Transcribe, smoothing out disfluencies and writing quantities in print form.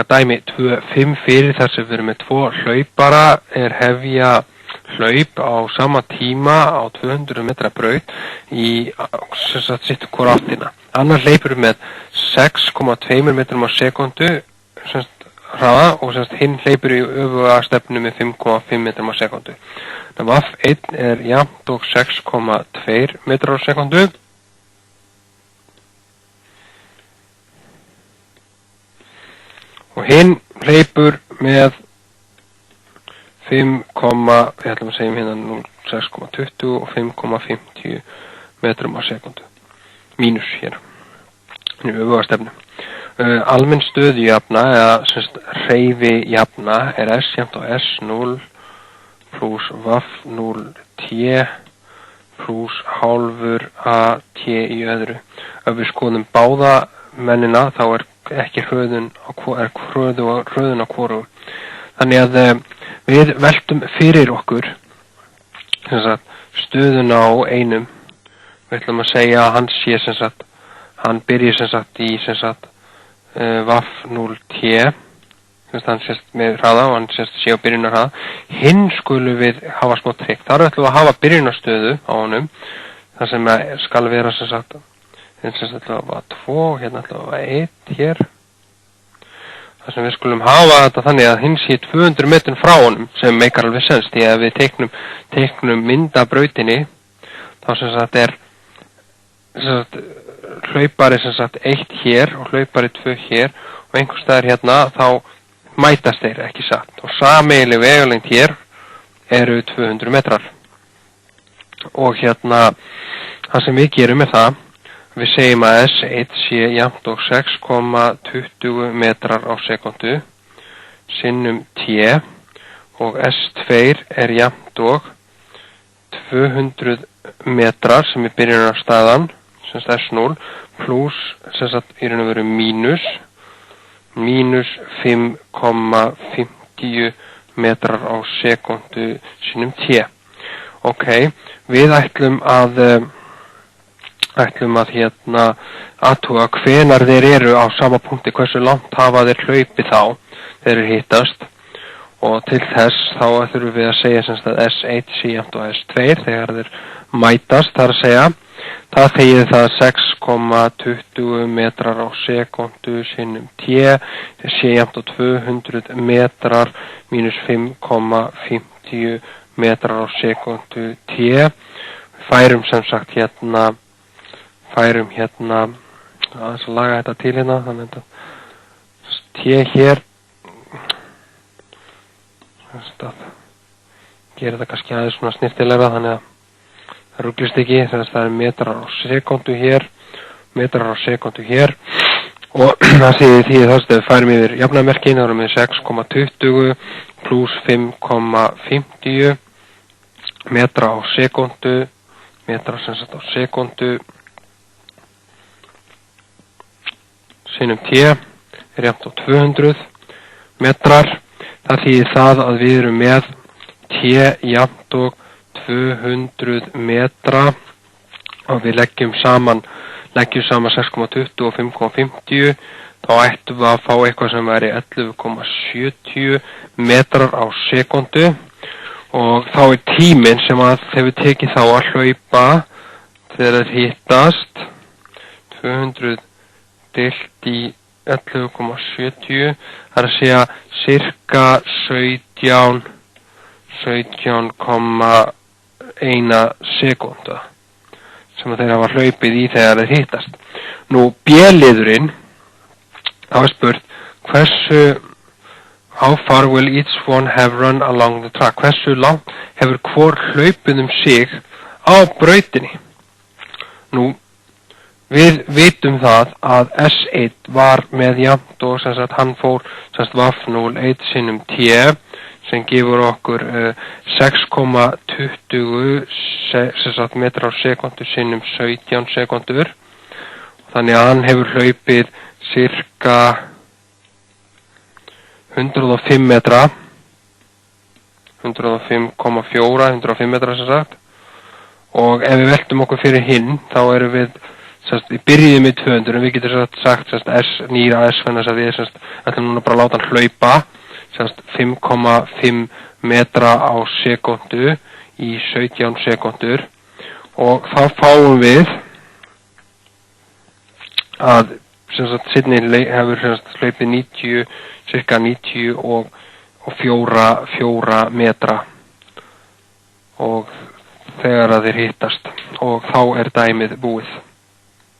dæmi 2.5 fyrir þar sem við erum með 2 hlaupara hefja hlaup á sama tíma á 200 metra braut í sitt hvora áttina. Annar hleypur með 6,2 metrum á sekundu hraða og hinn hleypur í öfuga stefnu með 5,5 metrum á sekundu. VAF 1 jafnt og 6,2 metrar á sekundu. Og hinn hleypur með 6,20 og 5,50 metrum á sekundu. Mínus hér. Í öfuga stefnu. Almenn stöðujafna eða hreyfijafna S jafnt á S0 pluss VAF 0T pluss hálfur AT í öðru. Ef við skoðum báða mennina þá ekki hröðun á hvoru. Þannig að við veltum fyrir okkur stöðuna á einum. Við ætlum að segja að hann sé hann byrji í VAF 0T, hann sést með hraða og hann sést sé á byrjunarhraða. Hinn skulum við hafa smá trikk. Þar ætlum við að hafa byrjunarstöðu á honum, þar sem skal vera ætlum að hafa 2, hérna ætlum að hafa 1 hér. Þar sem við skulum hafa þetta þannig að hinn sé 200 metrum frá honum, sem meikar alveg sens, því að við teiknum mynda brautinni, þá hlaupari 1 hér og hlaupari 2 hér og einhvers staðar hérna þá mætast þeir ekki satt. Og sameiginleg vegalengd hér eru 200 metrar. Og hérna, það sem við gerum það, við segjum að S1 sé jafnt og 6,20 metrar á sekundu sinnum T og S2 jafnt og 200 metrar sem er byrjunarstaðan, S0, pluss í raun og veru mínus 5,50 metrar á sekundu sinnum T. Ok, við ætlum að athuga hvenar þeir eru á sama punkti, hversu langt hafa þeir hlaupið þá þeir hittast, og til þess þá þurfum við að segja að S1 sé jafnt og S2 þegar þeir mætast, þar að segja það þegið það 6,20 metrar á sekundu sinnum T sé jafnt og 200 metrar mínus 5,50 metrar á sekundu T. Færum aðeins að laga þetta til hérna, þannig að T hér gerir þetta kannski aðeins svona snirtilega, þannig að það rugglist ekki, þannig að það metrar á sekundu hér og það því þess að við færum yfir jafnamerkin, þá erum við 6,20 pluss 5,50 metra á sekundu sinnum T jafnt á 200 metrar. Það þýðir það að við erum með T jafnt og 200 metra og við leggjum saman 6,20 og 5,50, þá ættum við að fá eitthvað sem væri 11,70 metrar á sekundu, og þá tíminn sem að hefur tekið þá að hlaupa þegar þeir hittast 200 deilt í 11,70, það að segja cirka 17,1 sekúnda sem þeir hafa hlaupið í þegar þeir hittast. Nú B-liðurinn, þá spurt how far will each one have run along the track? Hversu langt hefur hvor hlaupið sig á brautinni? Nú, við vitum það að S1 var með jafnt og hann fór VAF 0,1 sinnum T sem gefur okkur 6,20 metrar á sekundu sinnum 17 sekundur. Þannig að hann hefur hlaupið cirka 105 metra, 105,4 metra og ef við veltum okkur fyrir hinn, þá erum við við byrjuðum í 200 en við getum sagt S nýra S þannig að við ætlum núna bara að láta hann hlaupa 5,5 metra á sekundu í 17 sekundur og þá fáum við að Sydney hefur hlaupið 90, cirka 90 og 4 metra og þegar að þeir hittast og þá dæmið búið.